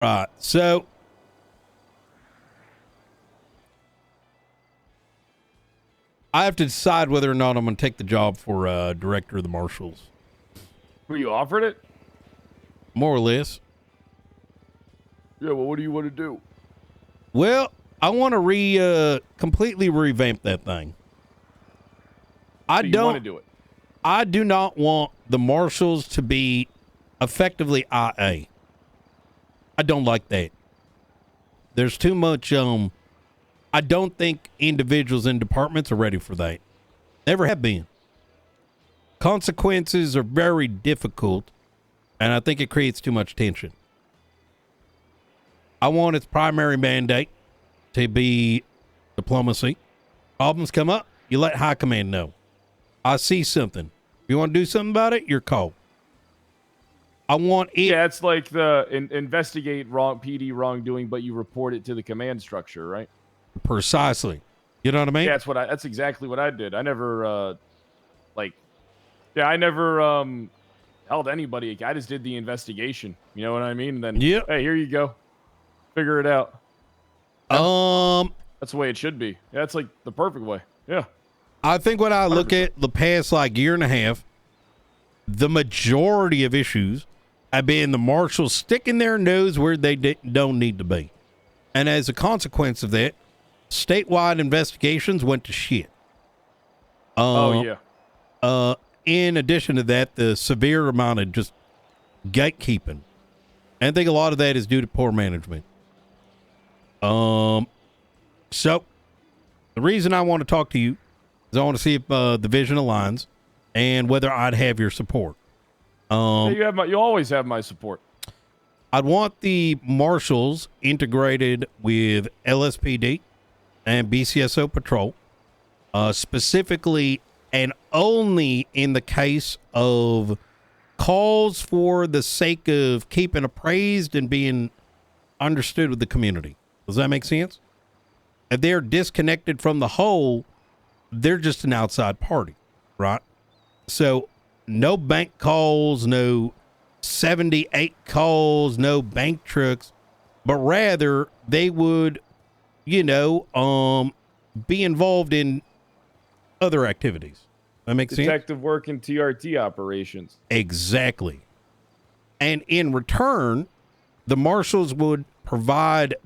Right. So I have to decide whether or not I'm going to take the job for director of the marshals. Were you offered it? More or less. Yeah, well, what do you want to do? Well, I want to completely revamp that thing. So you want to do it? I do not want the marshals to be effectively IA. I don't like that. There's too much, I don't think individuals in departments are ready for that. Never have been. Consequences are very difficult, and I think it creates too much tension. I want its primary mandate to be diplomacy. Problems come up, you let high command know. I see something. If you want to do something about it, you're called. I want it. Yeah, it's like the investigate PD wrongdoing, but you report it to the command structure, right? Precisely. You know what I mean? Yeah, that's exactly what I did. I never I never held anybody. I just did the investigation. You know what I mean? And then hey, here you go. Figure it out. That's the way it should be. Yeah, it's like the perfect way. Yeah. I think when I look at the past year and a half, the majority of issues have been the marshals sticking their nose where they don't need to be. And as a consequence of that, statewide investigations went to shit. In addition to that, the severe amount of just gatekeeping. And I think a lot of that is due to poor management. So the reason I want to talk to you is I want to see if the vision aligns and whether I'd have your support. You always have my support. I'd want the marshals integrated with LSPD and BCSO patrol, specifically and only in the case of calls for the sake of keeping appraised and being understood with the community. Does that make sense? If they're disconnected from the whole, they're just an outside party, right? So no bank calls, no 78 calls, no bank trucks, but rather they would, be involved in other activities. That makes sense? Detective work and TRT operations. Exactly. And in return, the marshals would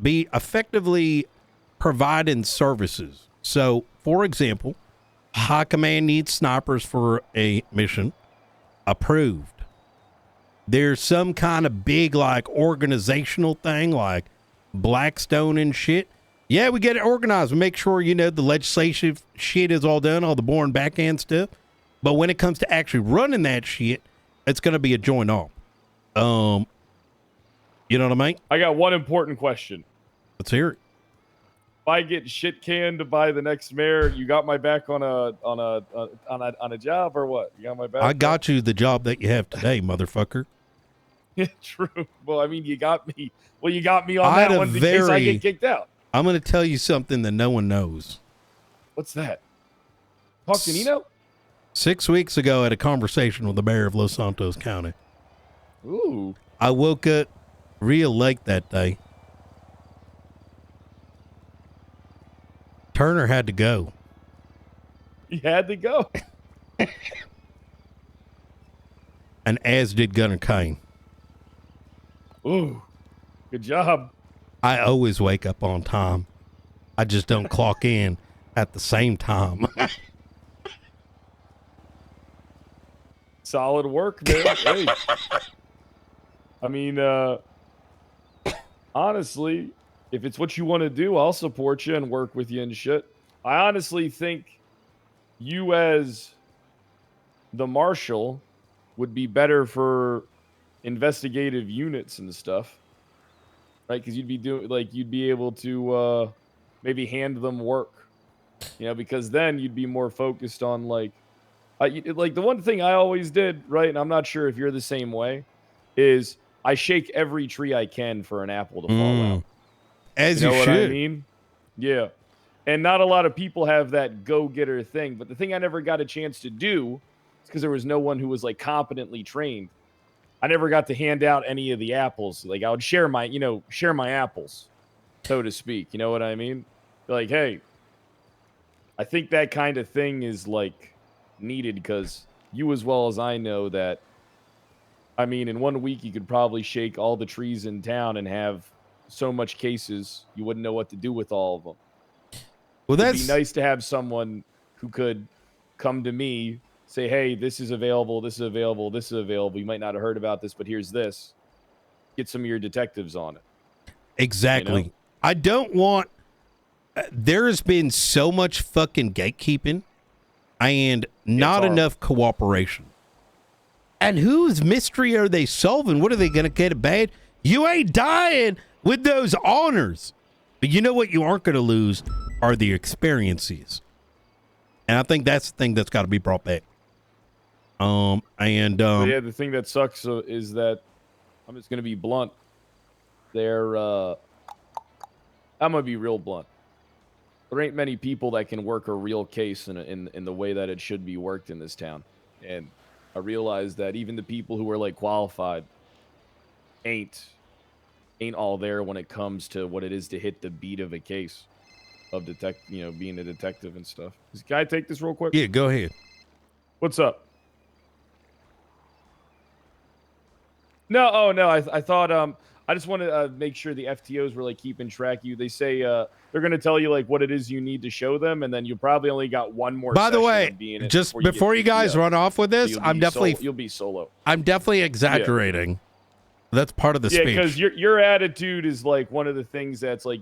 be effectively providing services. So, for example, high command needs snipers for a mission. Approved. There's some kind of big organizational thing like Blackstone and shit. Yeah, we get it organized. We make sure, the legislative shit is all done, all the boring back end stuff. But when it comes to actually running that shit, it's going to be a joint op. You know what I mean? I got one important question. Let's hear it. If I get shit canned by the next mayor, you got my back on a job or what? You got my back? I got you the job that you have today, motherfucker. Yeah, true. Well, I mean, you got me. Well, you got me on that one in case I get kicked out. I'm going to tell you something that no one knows. What's that? Talk to Nino? 6 weeks ago, I had a conversation with the mayor of Los Santos County. Ooh. I woke up real late that day. Turner had to go. He had to go. And as did Gunner Kane. Ooh. Good job. I always wake up on time. I just don't clock in at the same time. Solid work, man. Hey. I mean, honestly, if it's what you want to do, I'll support you and work with you and shit. I honestly think you as the marshal would be better for investigative units and stuff, right? Because you'd be able to maybe hand them work, because then you'd be more focused on like the one thing I always did, right? And I'm not sure if you're the same way, is I shake every tree I can for an apple to fall out. As you should. What I mean? Yeah. And not a lot of people have that go-getter thing. But the thing I never got a chance to do is because there was no one who was competently trained. I never got to hand out any of the apples. Like I would share my apples, so to speak. You know what I mean? Like, hey, I think that kind of thing is like needed because you as well as I know that. I mean, in 1 week you could probably shake all the trees in town and have so much cases you wouldn't know what to do with all of them. Well, It'd be that's nice to have someone who could come to me, say, hey, this is available, this is available, this is available. You might not have heard about this, but here's this. Get some of your detectives on it. exactly. You know? I don't want. There has been so much fucking gatekeeping and not horrible. enough cooperation. And whose mystery are they solving? What are they going to get a bad? You ain't dying with those honors. But you know what you aren't going to lose are the experiences. And I think that's the thing that's got to be brought back. Yeah, the thing that sucks is that I'm just going to be blunt. I'm going to be real blunt. There ain't many people that can work a real case in the way that it should be worked in this town. And I realize that even the people who are like qualified ain't all there when it comes to what it is to hit the beat of a case of being a detective and stuff. Can I take this real quick? Yeah, go ahead. What's up? No, oh no, I thought I just want to make sure the FTOs were like keeping track of you. They say they're going to tell you like what it is you need to show them, and then you probably only got one more. By the session way, of being in just before you guys run off with this, So you'll be solo. I'm definitely exaggerating. Yeah. That's part of the speech. Yeah, because your attitude is like one of the things that's like,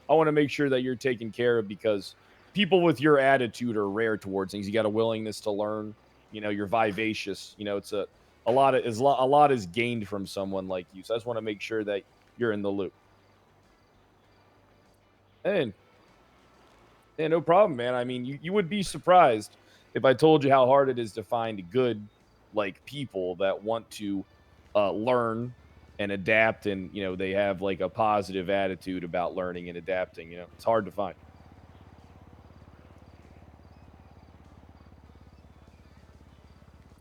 I want to make sure that you're taken care of because people with your attitude are rare towards things. You got a willingness to learn. You're vivacious. It's a lot is gained from someone like you. So I just want to make sure that you're in the loop. And no problem, man. I mean, you would be surprised if I told you how hard it is to find good like people that want to learn and adapt, and they have like a positive attitude about learning and adapting. It's hard to find.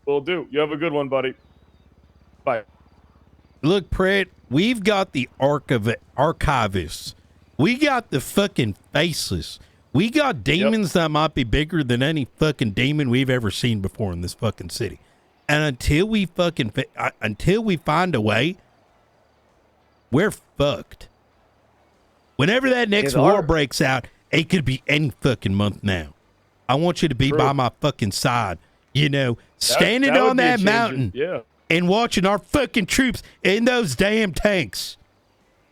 Will do. You have a good one, buddy. Bye. Look, Pratt, we've got the archivists. We got the fucking faceless. We got demons that might be bigger than any fucking demon we've ever seen before in this fucking city. And until we find a way, we're fucked. Whenever that next war breaks out, it could be any fucking month now. I want you to be by my fucking side, standing on that mountain and watching our fucking troops in those damn tanks.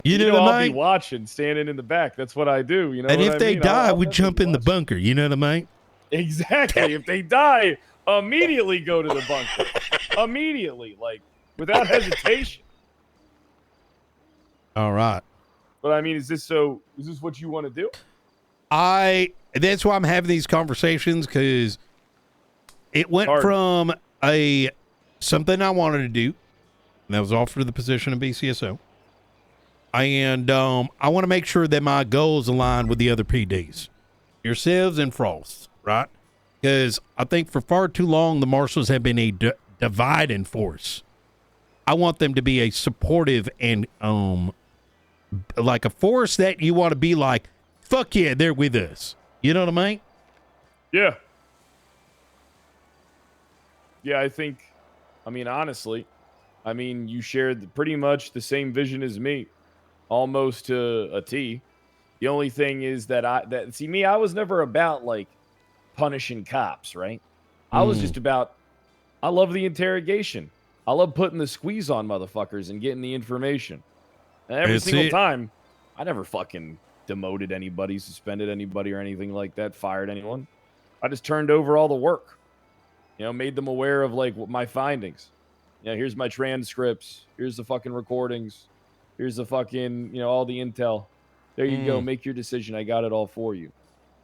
You know what I mean? I'll be watching, standing in the back. That's what I do. And if they die, we jump in the bunker. You know what I mean? Exactly. If they die, immediately go to the bunker. Immediately, like without hesitation. All right. But I mean, is this what you want to do? That's why I'm having these conversations, because it went from something I wanted to do, and that was offered the position of BCSO. And I want to make sure that my goals align with the other PDs, yourselves and Frost, right? Because I think for far too long, the Marshals have been a dividing force. I want them to be a supportive and like a force that you want to be like, fuck yeah, they're with us. You know what I mean? Yeah. Yeah, honestly, you shared pretty much the same vision as me, almost to a T. The only thing is that I was never about like punishing cops, right? I was just about, I love the interrogation. I love putting the squeeze on motherfuckers and getting the information. And every single time, I never fucking demoted anybody, suspended anybody, or anything like that, fired anyone. I just turned over all the work. Made them aware of like my findings. Here's my transcripts. Here's the fucking recordings. Here's the fucking, all the intel. There you go. Make your decision. I got it all for you.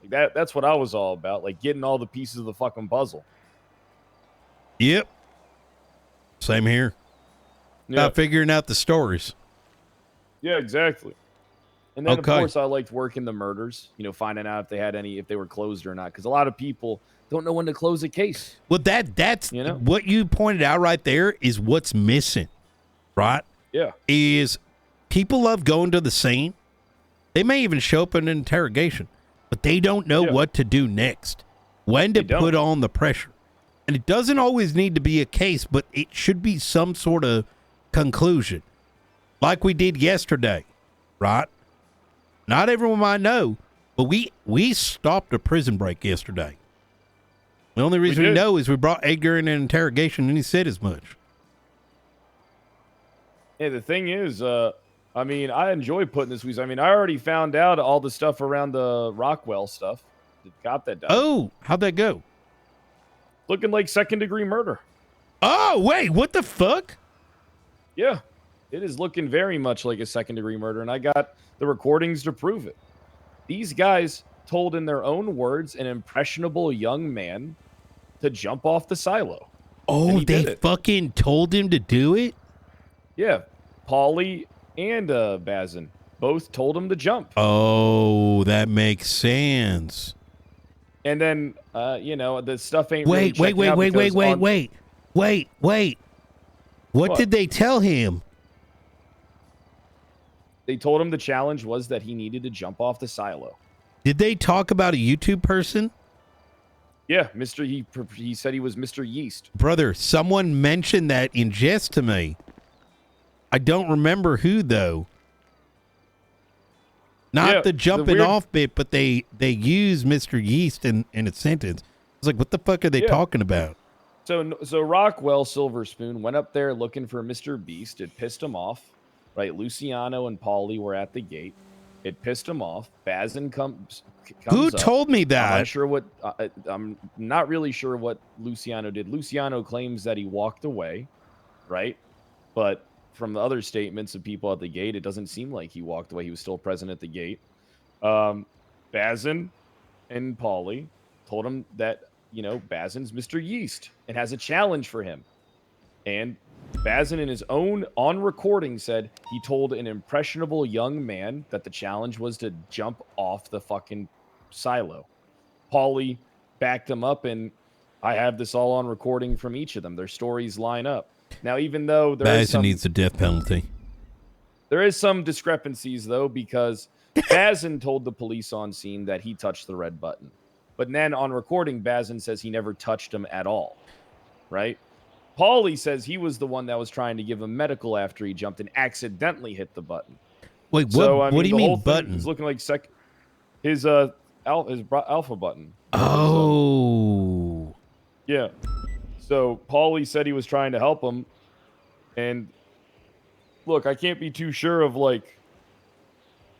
Like that's what I was all about. Like getting all the pieces of the fucking puzzle. Yep. Same here. About figuring out the stories. Yeah, exactly. And then, Okay. of course, I liked working the murders, finding out if they were closed or not. Because a lot of people don't know when to close a case. Well, that's what you pointed out right there is what's missing, right? Yeah. Is people love going to the scene. They may even show up in an interrogation, but they don't know what to do next, when to put on the pressure. And it doesn't always need to be a case, but it should be some sort of conclusion, like we did yesterday, right? Not everyone might know, but we stopped a prison break yesterday. The only reason we know is we brought Edgar in an interrogation, and he said as much. Yeah, the thing is, I enjoy putting this week. I already found out all the stuff around the Rockwell stuff. Got that done. Oh, how'd that go? Looking like second-degree murder. Oh, wait, what the fuck? Yeah, it is looking very much like a second-degree murder, and I got the recordings to prove it. These guys told in their own words an impressionable young man to jump off the silo. Oh, they fucking told him to do it? Yeah, Paulie and Bazin both told him to jump. Oh, that makes sense. And then, the stuff ain't Wait. What did they tell him? They told him the challenge was that he needed to jump off the silo. Did they talk about a YouTube person? Yeah, he said he was Mr. Yeast. Brother, someone mentioned that in jest to me. I don't remember who, though. Not the jumping off bit, but they use Mr. Yeast in a sentence. I was like, what the fuck are they talking about? So Rockwell Silver Spoon went up there looking for Mr. Beast. It pissed him off, right? Luciano and Paulie were at the gate. It pissed him off. Bazin comes Who up. told me that? I'm not really sure what Luciano did. Luciano claims that he walked away, right? But from the other statements of people at the gate, it doesn't seem like he walked away. He was still present at the gate. Bazin and Paulie told him that, Bazin's Mr. Yeast and has a challenge for him. And Bazin, in his own on recording, said he told an impressionable young man that the challenge was to jump off the fucking silo. Paulie backed him up, and I have this all on recording from each of them. Their stories line up. Now, even though Bazin needs the death penalty. There is some discrepancies, though, because Bazin told the police on scene that he touched the red button. But then on recording, Bazin says he never touched him at all, right? Paulie says he was the one that was trying to give him medical after he jumped and accidentally hit the button. Wait, what do you mean button? It's looking like his alpha button. Oh. Yeah. So Paulie said he was trying to help him. And look, I can't be too sure of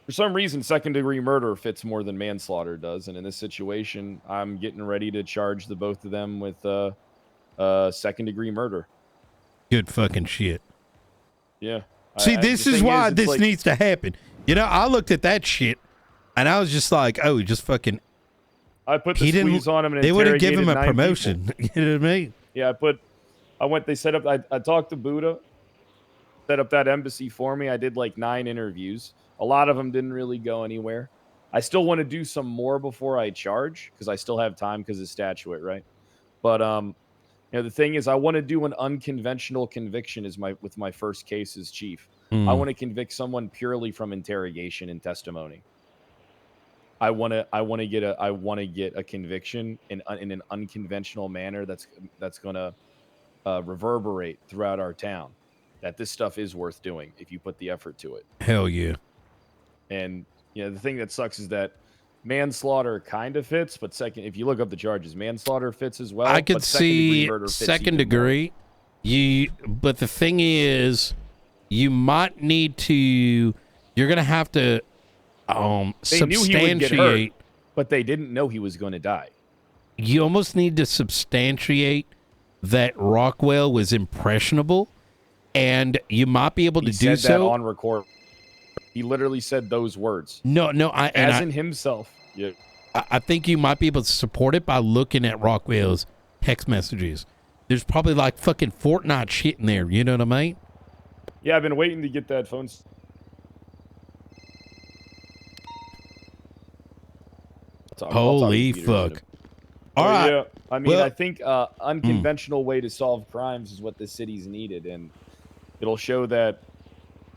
for some reason, second-degree murder fits more than manslaughter does. And in this situation, I'm getting ready to charge the both of them with second-degree murder. Good fucking shit. Yeah. See, this is why this needs to happen. I looked at that shit, and I was just like, oh, just fucking... I put the squeeze on him and they would have given him a 9 promotion. people. You know what I mean? Yeah, I talked to Buddha, set up that embassy for me. I did 9 interviews. A lot of them didn't really go anywhere. I still want to do some more before I charge because I still have time because of statute, right? But the thing is, I want to do an unconventional conviction with my first case as chief. I want to convict someone purely from interrogation and testimony. I want to get a conviction in an unconventional manner that's going to reverberate throughout our town. That this stuff is worth doing if you put the effort to it. Hell yeah. And the thing that sucks is that manslaughter kind of fits, but if you look up the charges, manslaughter fits as well. I could see second degree. But the thing is, you might need to. You're gonna have to They knew he would get hurt, but they didn't know he was going to die. You almost need to substantiate that Rockwell was impressionable, and you might be able to do so. He said that on record. He literally said those words. No, himself. Yeah. I think you might be able to support it by looking at Rockwell's text messages. There's probably fucking Fortnite shit in there. You know what I mean? Yeah, I've been waiting to get that phone. Holy fuck. All right. Yeah, I mean, Well, I think unconventional way to solve crimes is what the city's needed, and it'll show that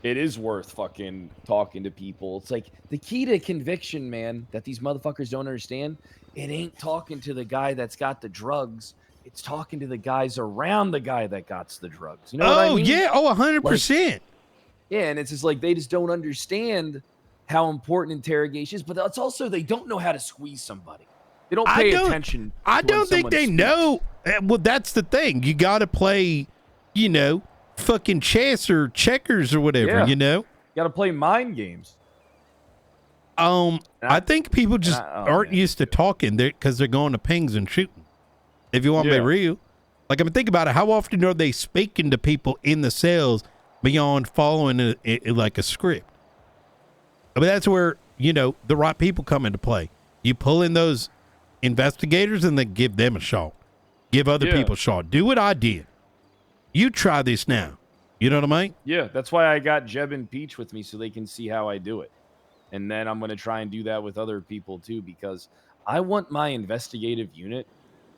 it is worth fucking talking to people. It's like the key to conviction, man, that these motherfuckers don't understand. It ain't talking to the guy that's got the drugs. It's talking to the guys around the guy that got the drugs. You know what I mean? Yeah. Oh, 100%. Yeah, and it's just like they just don't understand how important interrogation is, but it's also they don't know how to squeeze somebody. They don't pay attention. I don't think they know. Well, that's the thing. You got to play, fucking chess or checkers or whatever, You got to play mind games. I think people just aren't used to talking there because they're going to pings and shooting. If you want to be real. Like, I mean, think about it. How often are they speaking to people in the cells beyond following like a script? I mean, that's where, the right people come into play. You pull in those investigators and then give them a shot. Give other people a shot. Do what I did. You try this now. You know what I mean? Yeah, that's why I got Jeb and Peach with me so they can see how I do it. And then I'm going to try and do that with other people too, because I want my investigative unit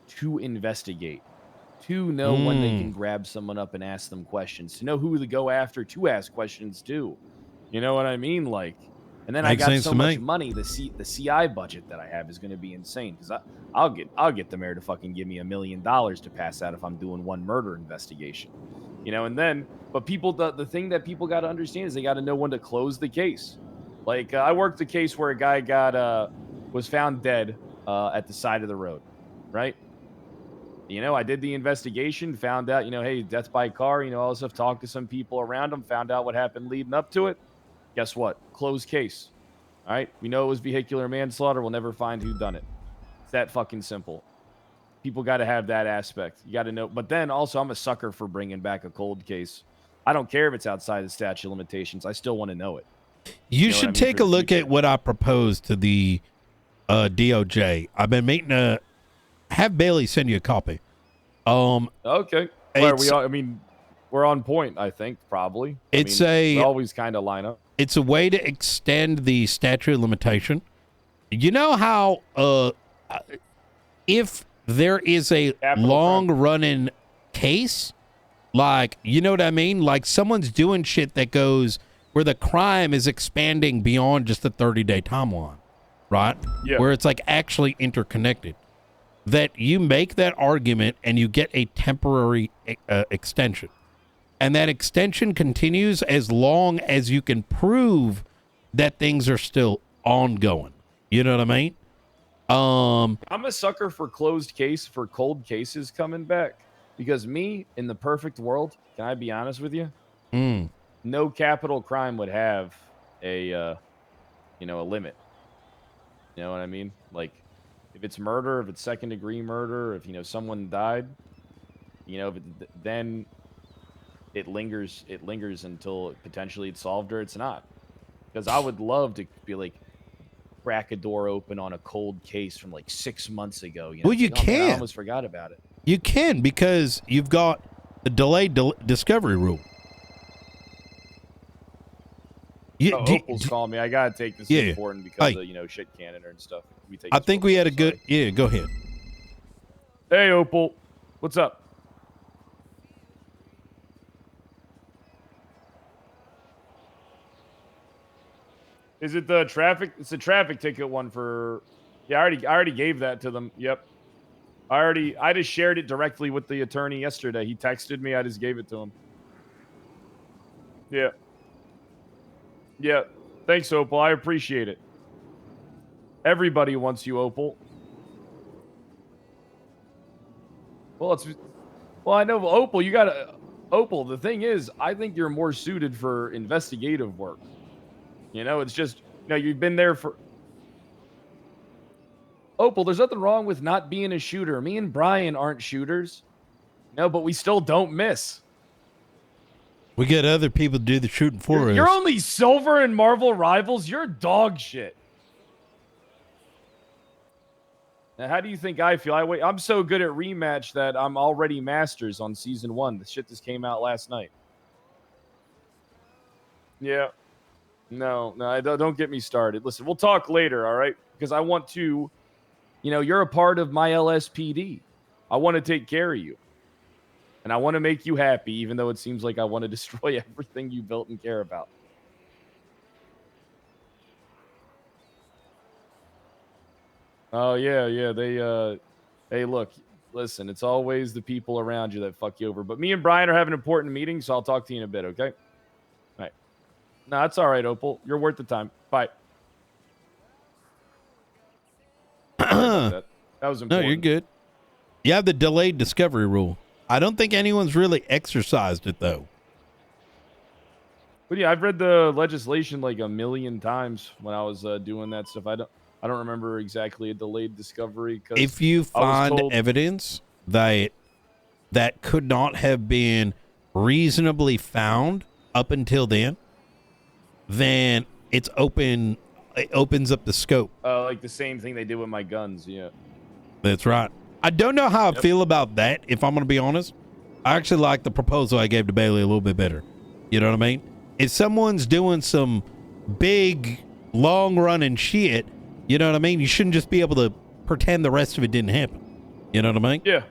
to investigate, to know when they can grab someone up and ask them questions, to know who to go after to ask questions to. You know what I mean? Like, and then Makes I got sense so to much me. money. The CI budget that I have is going to be insane because I'll get the mayor to fucking give me $1 million to pass out if I'm doing one murder investigation. And then, but people, the thing that people got to understand is they got to know when to close the case. Like, I worked a case where a guy was found dead at the side of the road, right? I did the investigation, found out, hey, death by car, all this stuff, talked to some people around him, found out what happened leading up to it. Guess what? Closed case. All right? We know it was vehicular manslaughter. We'll never find who done it. It's that fucking simple. People got to have that aspect. You got to know. But then also, I'm a sucker for bringing back a cold case. I don't care if it's outside the statute of limitations. I still want to know it. You should take a look at what I proposed to the DOJ. I've been meeting to have Bailey send you a copy. Okay. We're on point, I think, probably. We always kind of line up. It's a way to extend the statute of limitation. You know how if there is a long-running case, like, you know what I mean? Like, someone's doing shit that goes where the crime is expanding beyond just the 30-day timeline, right? Yeah. Where it's, like, actually interconnected. That you make that argument and you get a temporary extension. And that extension continues as long as you can prove that things are still ongoing. You know what I mean? I'm a sucker for cold cases coming back. Because me, in the perfect world, can I be honest with you? No capital crime would have a limit. You know what I mean? Like, if it's murder, if it's second-degree murder, if, someone died, then it lingers until potentially it's solved or it's not. Because I would love to be like, crack a door open on a cold case from like 6 months ago. Well, you can. can. I almost forgot about it. You can, because you've got the delayed discovery rule. Opal's calling me. I gotta take this. It's important because of shit cannon and stuff. I think we had a good. Yeah, go ahead. Hey, Opal, what's up? Is it the traffic? It's the traffic ticket one for. Yeah, I already gave that to them. Yep. I just shared it directly with the attorney yesterday. He texted me. I just gave it to him. Yeah. Yeah. Thanks, Opal. I appreciate it. Everybody wants you, Opal. Well, I know, Opal, you gotta. Opal, the thing is, I think you're more suited for investigative work. It's just, you've been there for. Opal, there's nothing wrong with not being a shooter. Me and Brian aren't shooters. No, but we still don't miss. We get other people to do the shooting for us. You're only silver in Marvel Rivals. You're dog shit. Now, how do you think I feel? I'm so good at rematch that I'm already masters on season 1. The shit just came out last night. Yeah. No, don't get me started. Listen, we'll talk later, all right? Because I want to You know, you're a part of my LSPD. I want to take care of you. And I want to make you happy, even though it seems like I want to destroy everything you built and care about. Oh, yeah. Hey, look, listen, it's always the people around you that fuck you over. But me and Brian are having an important meeting, so I'll talk to you in a bit, okay? All right. No, that's all right, Opal. You're worth the time. Bye. Sorry about that. That was important. No, you're good. You have the delayed discovery rule. I don't think anyone's really exercised it, though. But yeah, I've read the legislation like a million times when I was doing that stuff. I don't remember exactly a delayed discovery. If you find evidence that could not have been reasonably found up until then it's open. It opens up the scope. Like the same thing they did with my guns. Yeah, that's right. I don't know how I feel about that. If I'm going to be honest, I actually like the proposal I gave to Bailey a little bit better. You know what I mean? If someone's doing some big, long-running shit, you know what I mean? You shouldn't just be able to pretend the rest of it didn't happen. You know what I mean? Yeah.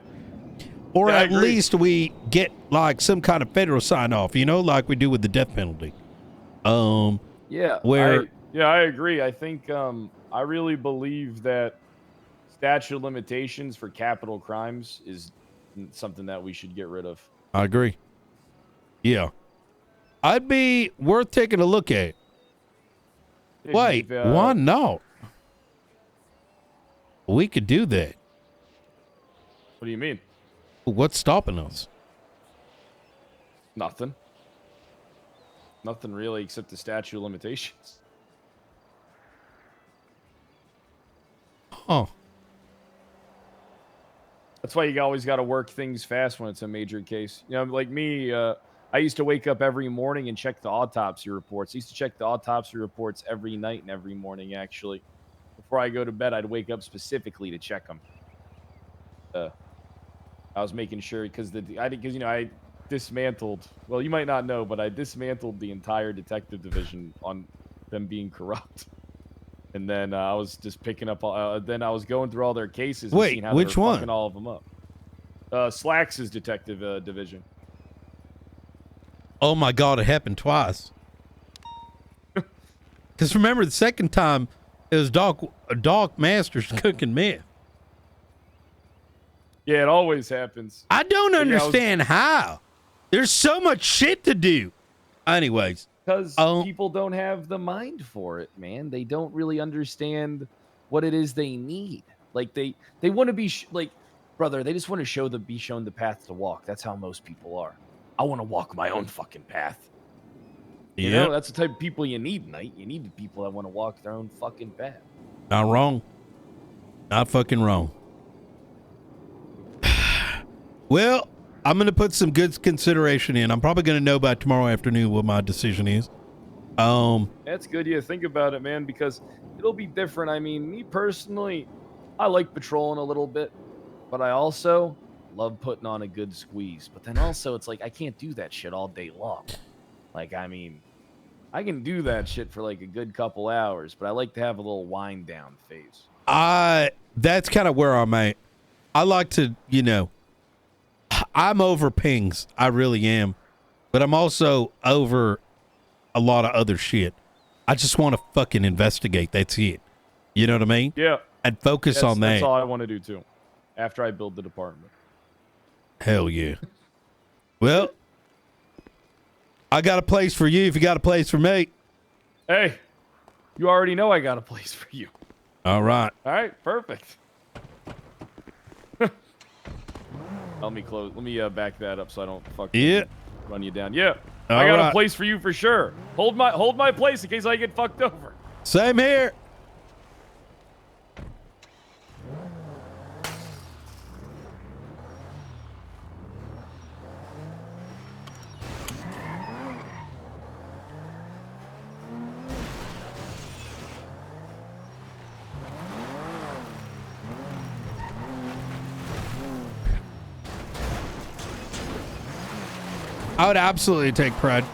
Or at least we get like some kind of federal sign-off, you know, like we do with the death penalty. Yeah. I agree. I think I really believe that statute of limitations for capital crimes is something that we should get rid of. I agree. Yeah. I'd be worth taking a look at. Wait, why not? We could do that. What do you mean? What's stopping us? Nothing. Nothing really except the statute of limitations. Huh. That's why you always got to work things fast when it's a major case. You know, like me, I used to wake up every morning and check the autopsy reports. I used to check the autopsy reports every night and every morning, actually. Before I go to bed, I'd wake up specifically to check them. I was making sure because I dismantled. Well, you might not know, but I dismantled the entire detective division on them being corrupt. And then I was just picking up. Then I was going through all their cases. And seeing how which they were one? fucking all of them up. Slacks' detective division. Oh my God! It happened twice. Because remember, the second time it was Doc Masters cooking meth. Yeah, it always happens. I don't understand how. There's so much shit to do. Anyways. Because people don't have the mind for it, man. They don't really understand what it is they need. Like they want to be brother. They just want to be shown the path to walk. That's how most people are. I want to walk my own fucking path. You know, that's the type of people you need, Knight. You need the people that want to walk their own fucking path. Not wrong. Not fucking wrong. Well, I'm going to put some good consideration in. I'm probably going to know by tomorrow afternoon what my decision is. That's good. Yeah, think about it, man, because it'll be different. I mean, me personally, I like patrolling a little bit, but I also love putting on a good squeeze. But then also, it's like I can't do that shit all day long. Like, I mean, I can do that shit for like a good couple hours, but I like to have a little wind down phase. That's kind of where I'm at. I like to, I'm over pings. I really am. But I'm also over a lot of other shit. I just want to fucking investigate. That's it. You know what I mean? Yeah. And focus on that. That's all I want to do too. After I build the department. Hell yeah. Well, I got a place for you if you got a place for me. Hey, you already know I got a place for you. All right. All right, perfect. Let me back that up so I don't fucking run you down. Yeah, I got a place for you for sure. Hold my place in case I get fucked over. Same here. I would absolutely take pride